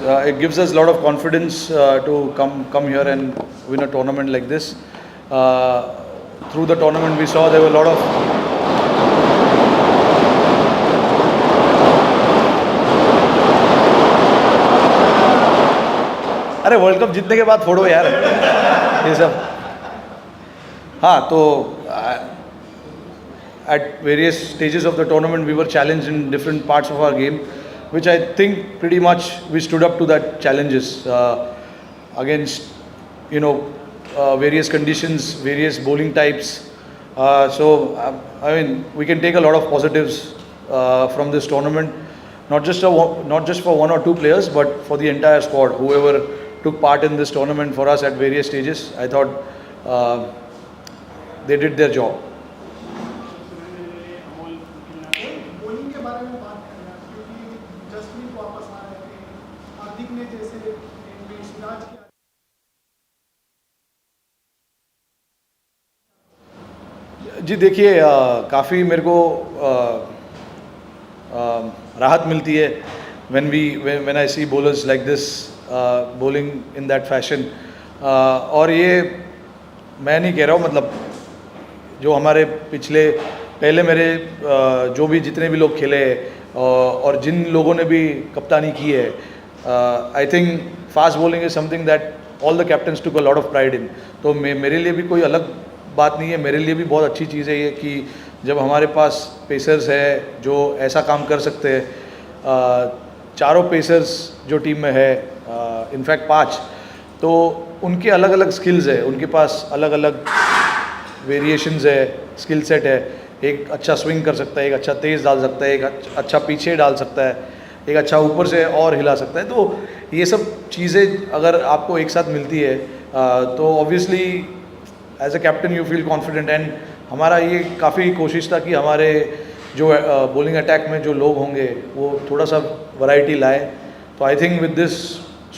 it gives us a lot of confidence to come here and win a tournament like this. Through the tournament, we saw there were a lot of अरे world cup जीतने के बाद फोड़ो यार ये सब. हाँ तो at various stages of the tournament we were challenged in different parts of our game, which I think pretty much we stood up to that challenges against various conditions, various bowling types. I mean we can take a lot of positives from this tournament, not just for one or two players, but for the entire squad, whoever took part in this tournament for us at various stages. I thought they did their job. जी देखिए काफ़ी मेरे को राहत मिलती है when I see bowlers like this bowling in that fashion. और ये मैं नहीं कह रहा हूँ, मतलब जो हमारे पहले मेरे जो भी जितने भी लोग खेले और जिन लोगों ने भी कप्तानी की है, I think fast bowling is something that all the captains took a lot of pride in. तो मेरे लिए भी कोई अलग बात नहीं है, मेरे लिए भी बहुत अच्छी चीज़ है ये कि जब हमारे पास पेसर्स है जो ऐसा काम कर सकते हैं. चारों पेसर्स जो टीम में है, इनफैक्ट 5, तो उनके अलग अलग स्किल्स है, उनके पास अलग अलग वेरिएशंस है, स्किल सेट है. एक अच्छा स्विंग कर सकता है, एक अच्छा तेज़ डाल सकता है, एक अच्छा पीछे डाल सकता है, एक अच्छा ऊपर से और हिला सकता है. तो ये सब चीज़ें अगर आपको एक साथ मिलती है तो obviously as a captain you feel confident. And हमारा ये काफ़ी कोशिश था कि हमारे जो बॉलिंग अटैक में जो लोग होंगे वो थोड़ा सा वैरायटी लाए. तो I think with this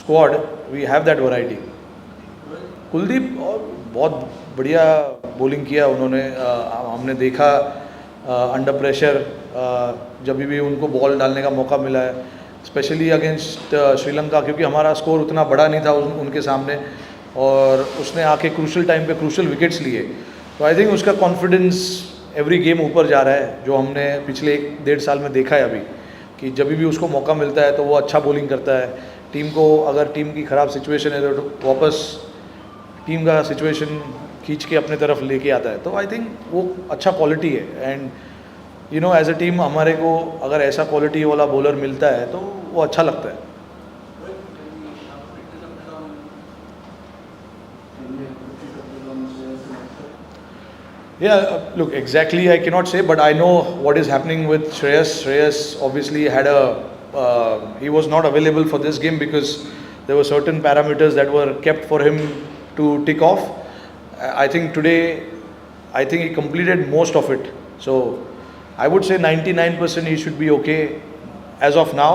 squad we have that variety. Kuldeep बहुत बढ़िया बॉलिंग किया उन्होंने. हमने देखा अंडर प्रेशर जब भी उनको बॉल डालने का मौका मिला है, स्पेशली अगेंस्ट श्रीलंका, क्योंकि हमारा स्कोर उतना बड़ा नहीं था उनके सामने, और उसने आके क्रूशल टाइम पे क्रूशल विकेट्स लिए. तो आई थिंक उसका कॉन्फिडेंस एवरी गेम ऊपर जा रहा है, जो हमने पिछले 1-1.5 साल में देखा है अभी, कि जब भी उसको मौका मिलता है तो वो अच्छा बॉलिंग करता है. टीम को अगर टीम की ख़राब सिचुएशन है तो वापस टीम का सिचुएशन खींच के अपने तरफ लेके आता है. तो आई थिंक वो अच्छा क्वालिटी है. एंड एज अ टीम हमारे को अगर ऐसा क्वालिटी वाला बॉलर मिलता है तो वो अच्छा लगता है. Yeah, look, exactly I cannot say, but I know what is happening with Shreyas. Shreyas obviously he was not available for this game because there were certain parameters that were kept for him to tick off. I think today, he completed most of it. So I would say 99% he should be okay as of now.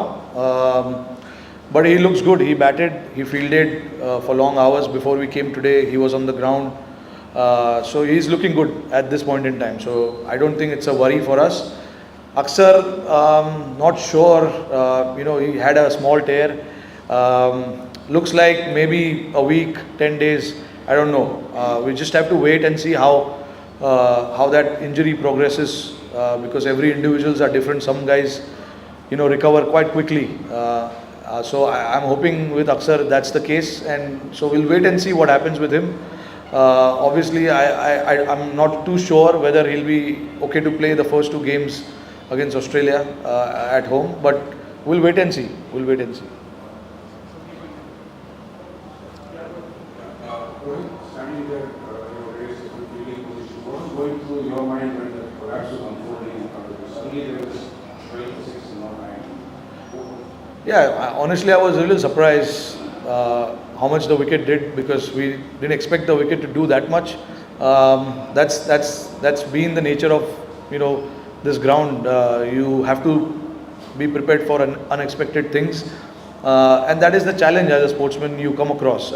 But he looks good. He batted, he fielded for long hours before we came today. He was on the ground. So he's looking good at this point in time. So I don't think it's a worry for us. Aksar, not sure. He had a small tear. Looks like maybe a week, 10 days. I don't know. We just have to wait and see how that injury progresses, because every individuals are different. Some guys, recover quite quickly. So I'm hoping with Aksar that's the case, and so we'll wait and see what happens with him. Obviously, I'm not too sure whether he'll be okay to play the first 2 games against Australia at home, but we'll wait and see. Rohit, standing there, race is fielding position. What was going through your mind when the collapse was unfolding in front of you? Suddenly there was 12-6 in your mind. Yeah, honestly, I was a little surprised how much the wicket did, because we didn't expect the wicket to do that much. That's been the nature of this ground. You have to be prepared for unexpected things, and that is the challenge as a sportsman you come across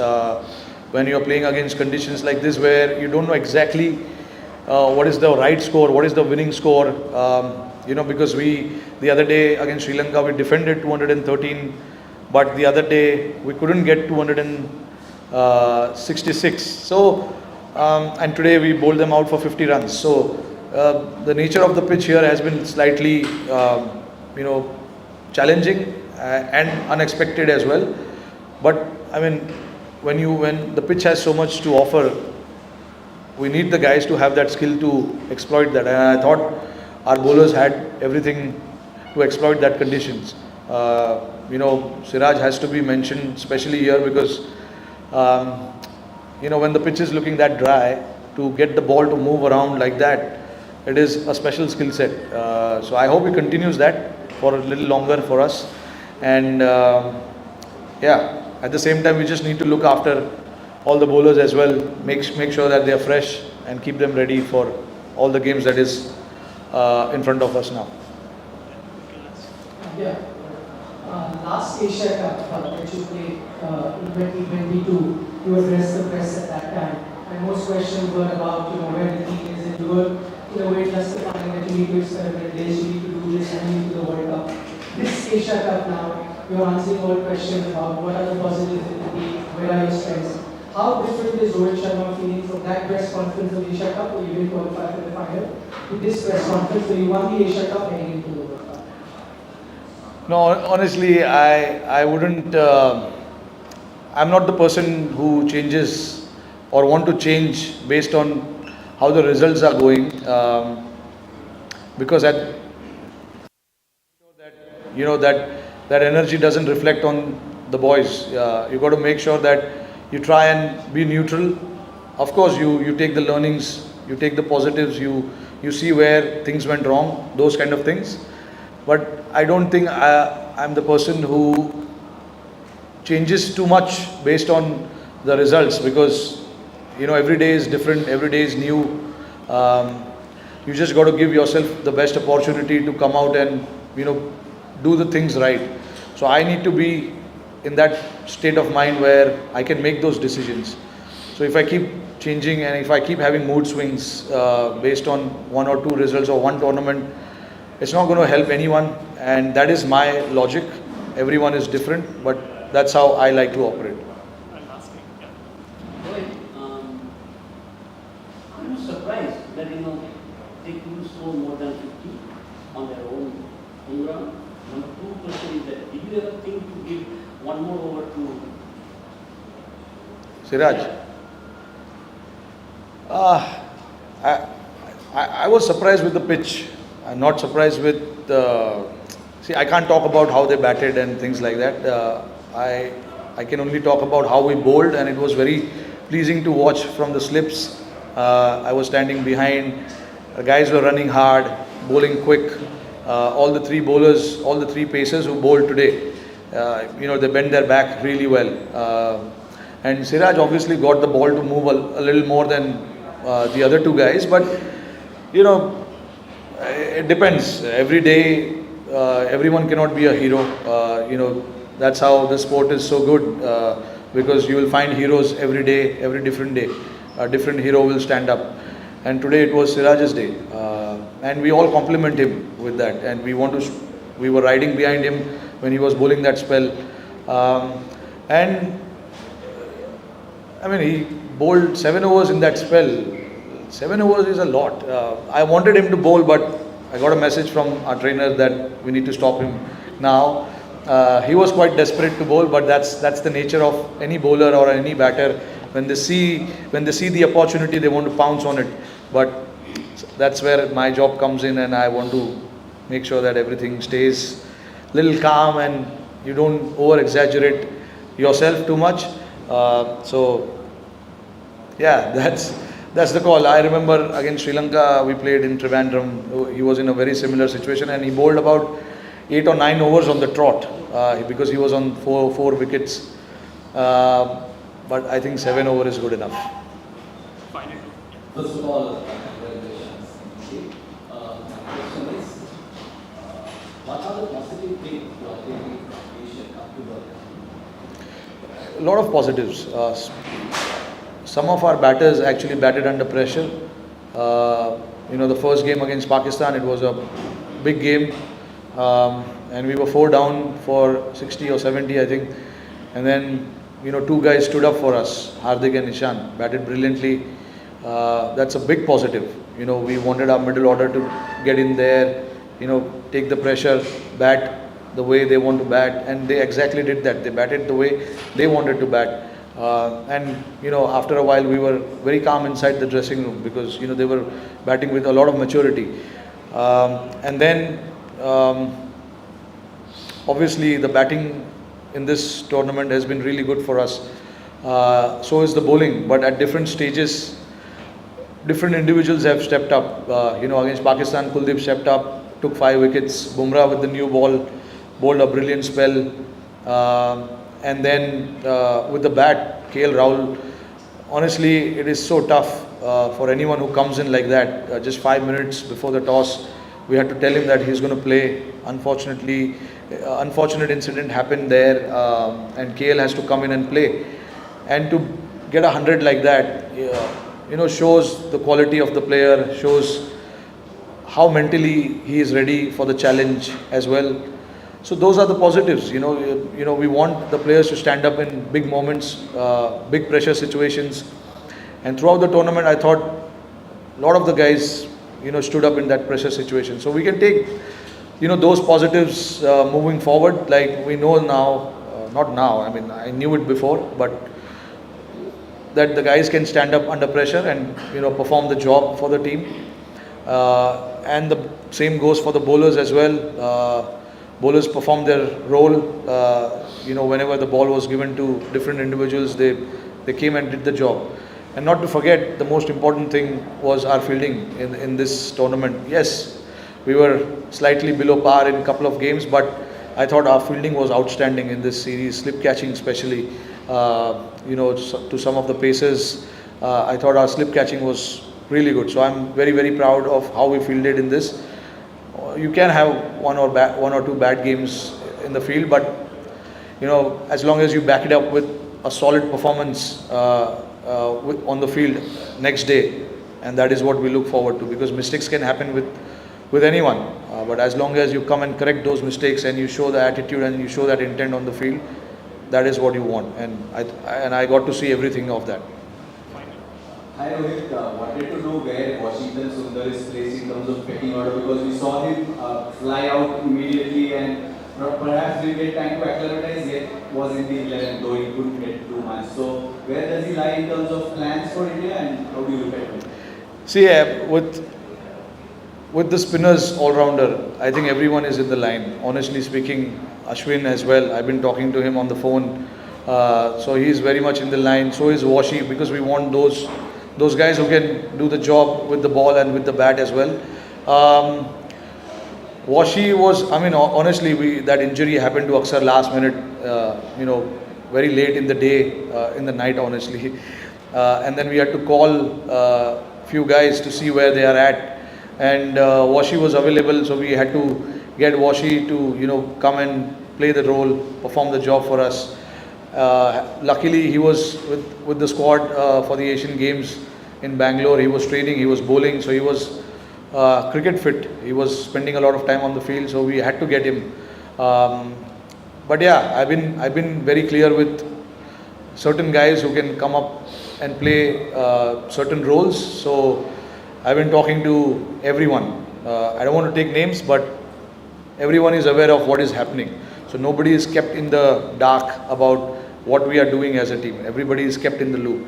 when you are playing against conditions like this, where you don't know exactly what is the right score, what is the winning score. Because the other day against Sri Lanka we defended 213 but the other day we couldn't get 266. So, and today we bowled them out for 50 runs. So, the nature of the pitch here has been slightly, you know, challenging and unexpected as well. But I mean, when the pitch has so much to offer, we need the guys to have that skill to exploit that. And I thought our bowlers had everything to exploit that conditions. You know, Siraj has to be mentioned, especially here, because you know, when the pitch is looking that dry, to get the ball to move around like that, it is a special skill set. So I hope he continues that for a little longer for us. And yeah, at the same time, we just need to look after all the bowlers as well. Make sure that they are fresh and keep them ready for all the games that is in front of us now. Yeah. Last Asia Cup that you played in 2022, you addressed the press at that time, and most questions were about where the team is, and you were in a way justifying that you need to experiment this, you need to do this, and you need to the World Cup. This Asia Cup now, you're answering all questions about what are the positives in the team, where are your strengths. How different is Rohit Sharma feeling from that press conference of Asia Cup, where you didn't qualify for the final, to this press conference where you won the Asia Cup heading into the World Cup? No, honestly, I wouldn't. I'm not the person who changes or want to change based on how the results are going, because at you know that energy doesn't reflect on the boys. You got to make sure that you try and be neutral. Of course, you take the learnings, you take the positives, you see where things went wrong, those kind of things. But I don't think I'm the person who changes too much based on the results, because every day is different, every day is new. You just got to give yourself the best opportunity to come out and do the things right. So I need to be in that state of mind where I can make those decisions. So if I keep changing and if I keep having mood swings based on one or two results or one tournament, it's not going to help anyone, and that is my logic. Everyone is different, but that's how I like to operate. Rohit, I'm surprised that they couldn't score more than 50 on their own ground. Number two question is that did you ever think to give one more over to Siraj, I was surprised with the pitch. I'm not surprised with. See, I can't talk about how they batted and things like that. I can only talk about how we bowled, and it was very pleasing to watch from the slips. I was standing behind. The guys were running hard, bowling quick. All the three bowlers, all the three pacers who bowled today, they bent their back really well. And Siraj obviously got the ball to move a little more than the other two guys, but it depends. Every day, everyone cannot be a hero. That's how the sport is so good, because you will find heroes every day, every different day. A different hero will stand up. And today it was Siraj's day, and we all compliment him with that. And we were riding behind him when he was bowling that spell, and I mean he bowled 7 overs in that spell. 7 overs is a lot. I wanted him to bowl, but I got a message from our trainer that we need to stop him now. He was quite desperate to bowl, but that's the nature of any bowler or any batter. When they see the opportunity, they want to pounce on it. But that's where my job comes in, and I want to make sure that everything stays a little calm and you don't over exaggerate yourself too much. So yeah, that's the call. I remember against Sri Lanka, we played in Trivandrum. He was in a very similar situation, and he bowled about 8 or 9 overs on the trot, because he was on four wickets. But I think 7 over is good enough. First of all, congratulations. My question is, what are the positive things you are taking from Asia Cup to World Cup? A lot of positives. Some of our batters actually batted under pressure. The first game against Pakistan, it was a big game. and we were 4 down for 60 or 70, I think. And then, two guys stood up for us, Hardik and Ishan, batted brilliantly. That's a big positive. We wanted our middle order to get in there, take the pressure, bat the way they want to bat, and they exactly did that. They batted the way they wanted to bat. And after a while we were very calm inside the dressing room because they were batting with a lot of maturity. And then obviously the batting in this tournament has been really good for us. So is the bowling, but at different stages different individuals have stepped up. Against Pakistan, Kuldeep stepped up, took 5 wickets. Bumrah with the new ball bowled a brilliant spell. And then with the bat, KL Rahul, honestly, it is so tough for anyone who comes in like that. Just 5 minutes before the toss, we had to tell him that he's going to play. Unfortunately, unfortunate incident happened there, and KL has to come in and play. And to get 100 like that, shows the quality of the player, shows how mentally he is ready for the challenge as well. So those are the positives. We want the players to stand up in big moments, big pressure situations. And throughout the tournament, I thought a lot of the guys, stood up in that pressure situation. So we can take, those positives moving forward. Like we know now, not now. I mean, I knew it before, but that the guys can stand up under pressure and perform the job for the team. And the same goes for the bowlers as well. Bowlers performed their role. Whenever the ball was given to different individuals, they came and did the job. And not to forget, the most important thing was our fielding in this tournament. Yes, we were slightly below par in a couple of games, but I thought our fielding was outstanding in this series, slip catching especially. To some of the paces, I thought our slip catching was really good. So I'm very, very proud of how we fielded in this. You can have one or two bad games in the field, but as long as you back it up with a solid performance on the field next day, and that is what we look forward to, because mistakes can happen with anyone, but as long as you come and correct those mistakes and you show the attitude and you show that intent on the field, that is what you want, and I got to see everything of that. Hi Rohit, wanted to know where Washington Sundar is placed in terms of batting order, because we saw him fly out immediately and perhaps didn't get time to acclimatize yet, was in the 11, though he couldn't get 2 months. So where does he lie in terms of plans for India, and how do you look at him? See, with the spinners all-rounder, I think everyone is in the line. Honestly speaking, Ashwin as well, I've been talking to him on the phone. So he is very much in the line. So is Washi, because we want those guys who can do the job with the ball and with the bat as well. Washi was, honestly, that injury happened to Aksar last minute, very late in the day, in the night, honestly. And then we had to call few guys to see where they are at. And Washi was available, so we had to get Washi to, come and play the role, perform the job for us. Luckily, he was with the squad for the Asian Games in Bangalore. He was training, he was bowling, so he was cricket fit. He was spending a lot of time on the field, so we had to get him. But yeah, I've been very clear with certain guys who can come up and play certain roles. So I've been talking to everyone. I don't want to take names, but everyone is aware of what is happening. So nobody is kept in the dark about what we are doing as a team. Everybody is kept in the loop.